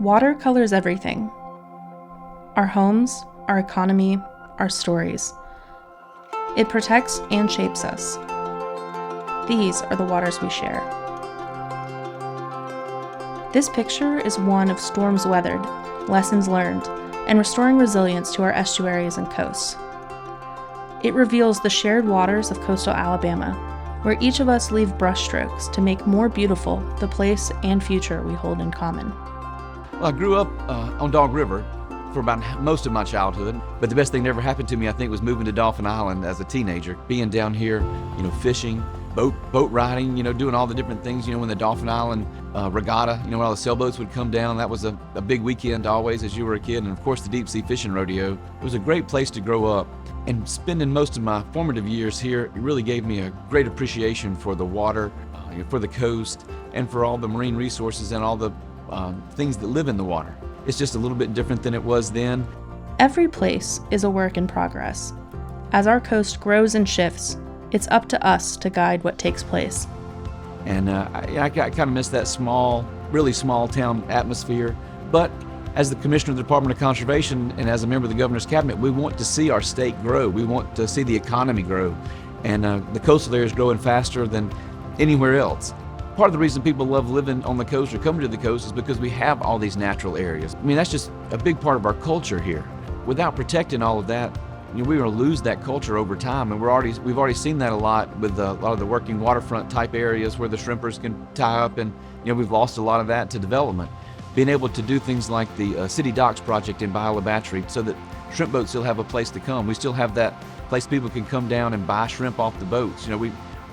Water colors everything. Our homes, our economy, our stories. It protects and shapes us. These are the waters we share. This picture is one of storms weathered, lessons learned, and restoring resilience to our estuaries and coasts. It reveals the shared waters of coastal Alabama, where each of us leave brushstrokes to make more beautiful the place and future we hold in common. Well, I grew up on Dog River for about most of my childhood, but the best thing that ever happened to me, I think, was moving to Dauphin Island as a teenager. Being down here, fishing, boat riding, doing all the different things, when the Dauphin Island regatta, when all the sailboats would come down. That was a big weekend always as you were a kid. And of course, the deep sea fishing rodeo. It was a great place to grow up. And spending most of my formative years here, it really gave me a great appreciation for the water, for the coast, and for all the marine resources and all the things that live in the water. It's just a little bit different than it was then. Every place is a work in progress. As our coast grows and shifts, it's up to us to guide what takes place. And I kind of miss that really small town atmosphere. But as the Commissioner of the Department of Conservation and as a member of the Governor's Cabinet, we want to see our state grow. We want to see the economy grow. And the coastal area is growing faster than anywhere else. Part of the reason people love living on the coast or coming to the coast is because we have all these natural areas. I mean, that's just a big part of our culture here. Without protecting all of that, we're going to lose that culture over time, and we've already seen that a lot with a lot of the working waterfront type areas where the shrimpers can tie up, and we've lost a lot of that to development. Being able to do things like the City Docks project in Biola Battery, so that shrimp boats still have a place to come. We still have that place people can come down and buy shrimp off the boats.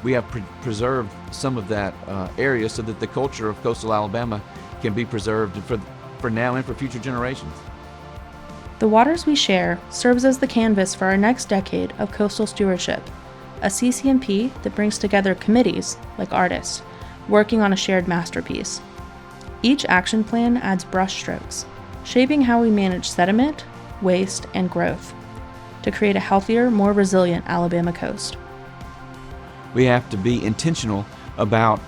We have preserved some of that area so that the culture of coastal Alabama can be preserved for now and for future generations. The Waters We Share serves as the canvas for our next decade of coastal stewardship, a CCMP that brings together committees, like artists, working on a shared masterpiece. Each action plan adds brushstrokes, shaping how we manage sediment, waste, and growth to create a healthier, more resilient Alabama coast. We have to be intentional about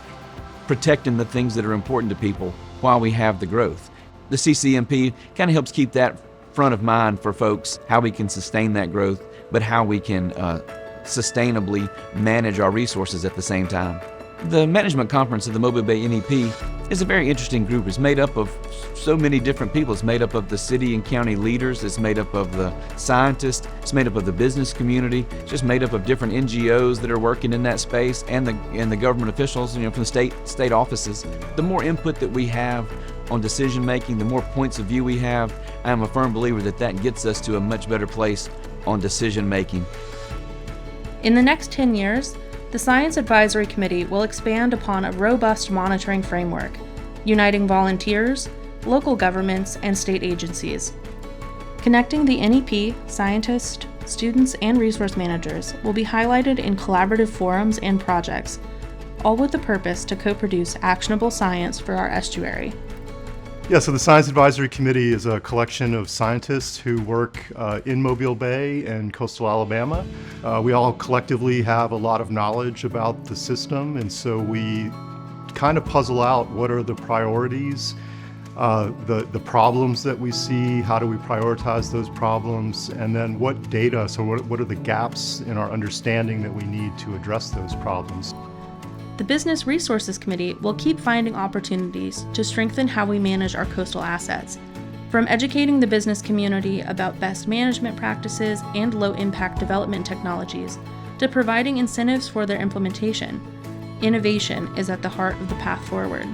protecting the things that are important to people while we have the growth. The CCMP kind of helps keep that front of mind for folks, how we can sustain that growth, but how we can sustainably manage our resources at the same time. The Management Conference of the Mobile Bay NEP is a very interesting group. It's made up of so many different people. It's made up of the city and county leaders. It's made up of the scientists. It's made up of the business community. It's just made up of different NGOs that are working in that space and the government officials, from the state offices. The more input that we have on decision making, the more points of view we have, I am a firm believer that gets us to a much better place on decision making. In the next 10 years, the Science Advisory Committee will expand upon a robust monitoring framework, uniting volunteers, local governments, and state agencies. Connecting the NEP, scientists, students, and resource managers will be highlighted in collaborative forums and projects, all with the purpose to co-produce actionable science for our estuary. Yeah, so the Science Advisory Committee is a collection of scientists who work in Mobile Bay and coastal Alabama. We all collectively have a lot of knowledge about the system, and so we kind of puzzle out what are the priorities, the problems that we see, how do we prioritize those problems, and then what data, so what are the gaps in our understanding that we need to address those problems. The Business Resources Committee will keep finding opportunities to strengthen how we manage our coastal assets, from educating the business community about best management practices and low-impact development technologies, to providing incentives for their implementation. Innovation is at the heart of the path forward.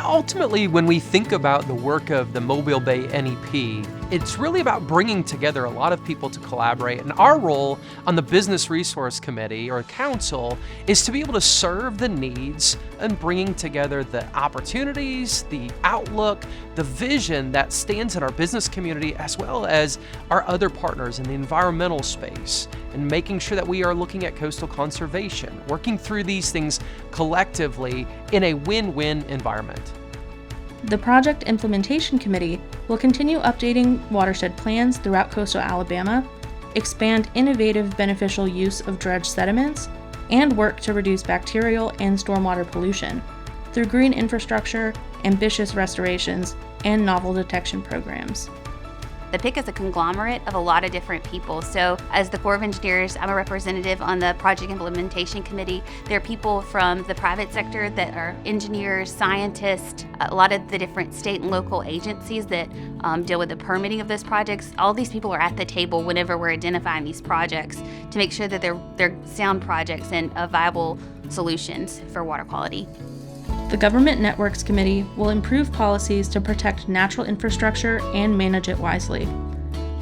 Ultimately, when we think about the work of the Mobile Bay NEP, it's really about bringing together a lot of people to collaborate. And our role on the Business Resource Committee or Council is to be able to serve the needs and bringing together the opportunities, the outlook, the vision that stands in our business community, as well as our other partners in the environmental space, and making sure that we are looking at coastal conservation, working through these things collectively in a win-win environment. The Project Implementation Committee will continue updating watershed plans throughout coastal Alabama, expand innovative beneficial use of dredged sediments, and work to reduce bacterial and stormwater pollution through green infrastructure, ambitious restorations, and novel detection programs. The PIC is a conglomerate of a lot of different people. So as the Corps of Engineers, I'm a representative on the Project Implementation Committee. There are people from the private sector that are engineers, scientists, a lot of the different state and local agencies that deal with the permitting of those projects. All these people are at the table whenever we're identifying these projects to make sure that they're sound projects and viable solutions for water quality. The Government Networks Committee will improve policies to protect natural infrastructure and manage it wisely.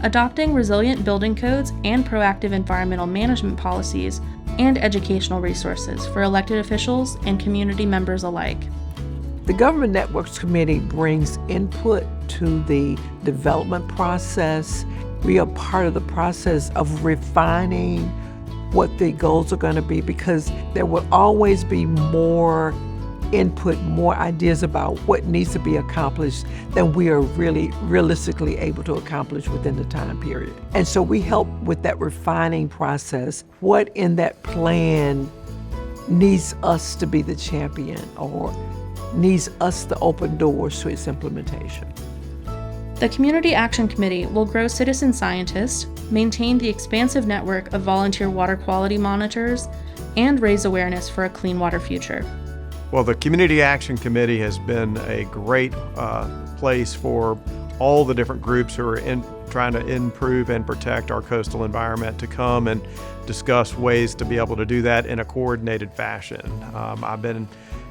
Adopting resilient building codes and proactive environmental management policies and educational resources for elected officials and community members alike. The Government Networks Committee brings input to the development process. We are part of the process of refining what the goals are going to be, because there will always be more input, more ideas about what needs to be accomplished than we are really realistically able to accomplish within the time period. And so we help with that refining process. What in that plan needs us to be the champion or needs us to open doors to its implementation. The Community Action Committee will grow citizen scientists, maintain the expansive network of volunteer water quality monitors, and raise awareness for a clean water future. Well, the Community Action Committee has been a great place for all the different groups who are trying to improve and protect our coastal environment to come and discuss ways to be able to do that in a coordinated fashion. I've been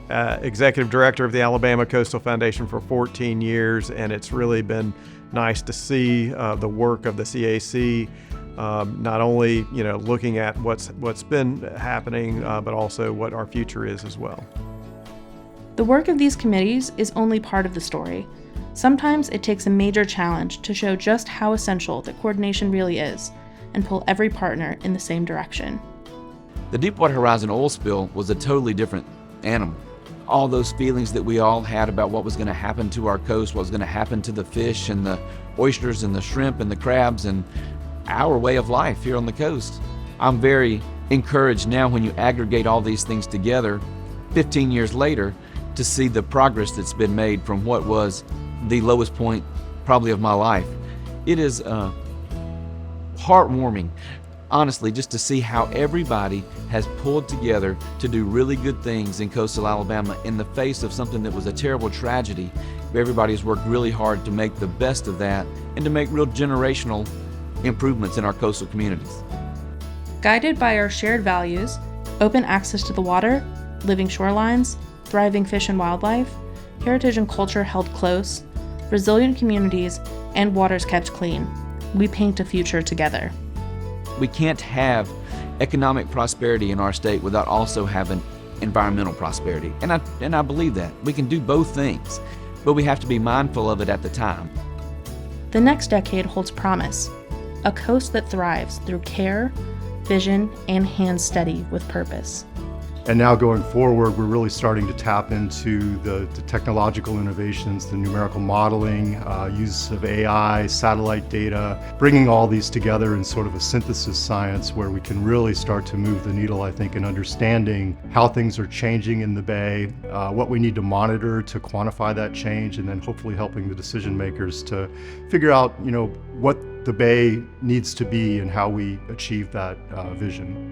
executive director of the Alabama Coastal Foundation for 14 years, and it's really been nice to see the work of the CAC, not only looking at what's been happening, but also what our future is as well. The work of these committees is only part of the story. Sometimes it takes a major challenge to show just how essential that coordination really is and pull every partner in the same direction. The Deepwater Horizon oil spill was a totally different animal. All those feelings that we all had about what was going to happen to our coast, what was going to happen to the fish and the oysters and the shrimp and the crabs and our way of life here on the coast. I'm very encouraged now when you aggregate all these things together 15 years later to see the progress that's been made from what was the lowest point probably of my life. It is heartwarming, honestly, just to see how everybody has pulled together to do really good things in coastal Alabama in the face of something that was a terrible tragedy. Everybody's worked really hard to make the best of that and to make real generational improvements in our coastal communities. Guided by our shared values, open access to the water, living shorelines, thriving fish and wildlife, heritage and culture held close, resilient communities, and waters kept clean, we paint a future together. We can't have economic prosperity in our state without also having environmental prosperity. And I believe that. We can do both things, but we have to be mindful of it at the time. The next decade holds promise, a coast that thrives through care, vision, and hands steady with purpose. And now going forward, we're really starting to tap into the technological innovations, the numerical modeling, use of AI, satellite data, bringing all these together in sort of a synthesis science where we can really start to move the needle, I think, in understanding how things are changing in the Bay, what we need to monitor to quantify that change, and then hopefully helping the decision makers to figure out, what the Bay needs to be and how we achieve that vision.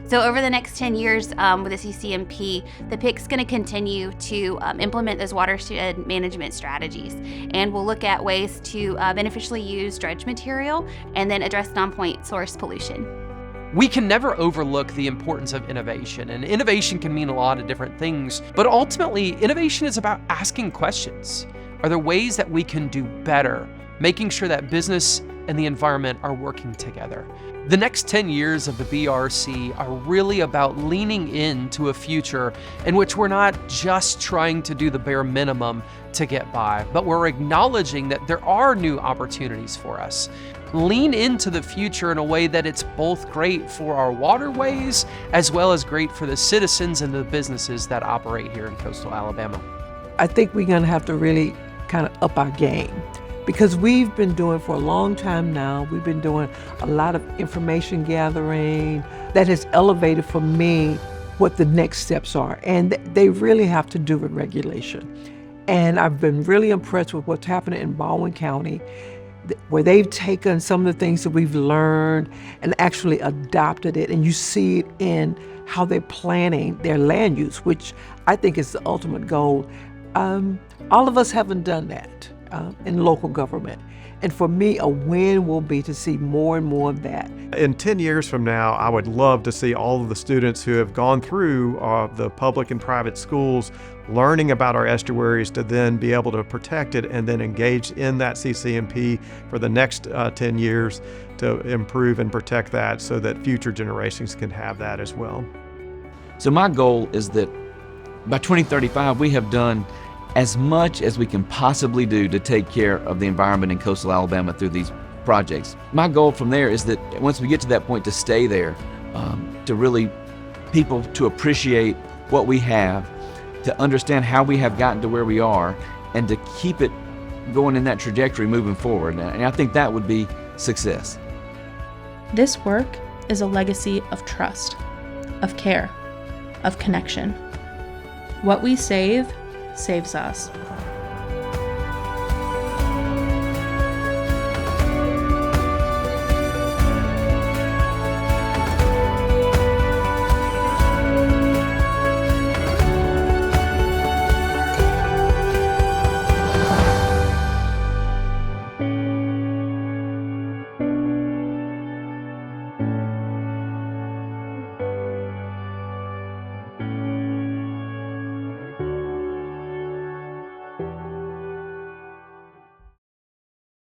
So over the next 10 years with the CCMP, the PIC's going to continue to implement those watershed management strategies. And we'll look at ways to beneficially use dredge material and then address non-point source pollution. We can never overlook the importance of innovation, and innovation can mean a lot of different things, but ultimately, innovation is about asking questions. Are there ways that we can do better, making sure that business and the environment are working together? The next 10 years of the BRC are really about leaning into a future in which we're not just trying to do the bare minimum to get by, but we're acknowledging that there are new opportunities for us. Lean into the future in a way that it's both great for our waterways as well as great for the citizens and the businesses that operate here in coastal Alabama. I think we're going to have to really kind of up our game, because we've been doing for a long time now, we've been doing a lot of information gathering that has elevated for me what the next steps are. And they really have to do with regulation. And I've been really impressed with what's happening in Baldwin County, where they've taken some of the things that we've learned and actually adopted it. And you see it in how they're planning their land use, which I think is the ultimate goal. All of us haven't done that in local government. And for me, a win will be to see more and more of that. In 10 years from now, I would love to see all of the students who have gone through the public and private schools learning about our estuaries to then be able to protect it and then engage in that CCMP for the next 10 years to improve and protect that so that future generations can have that as well. So my goal is that by 2035, we have done as much as we can possibly do to take care of the environment in coastal Alabama through these projects. My goal from there is that once we get to that point, to stay there, to really people to appreciate what we have, to understand how we have gotten to where we are, and to keep it going in that trajectory moving forward. And I think that would be success. This work is a legacy of trust, of care, of connection. What we save saves us.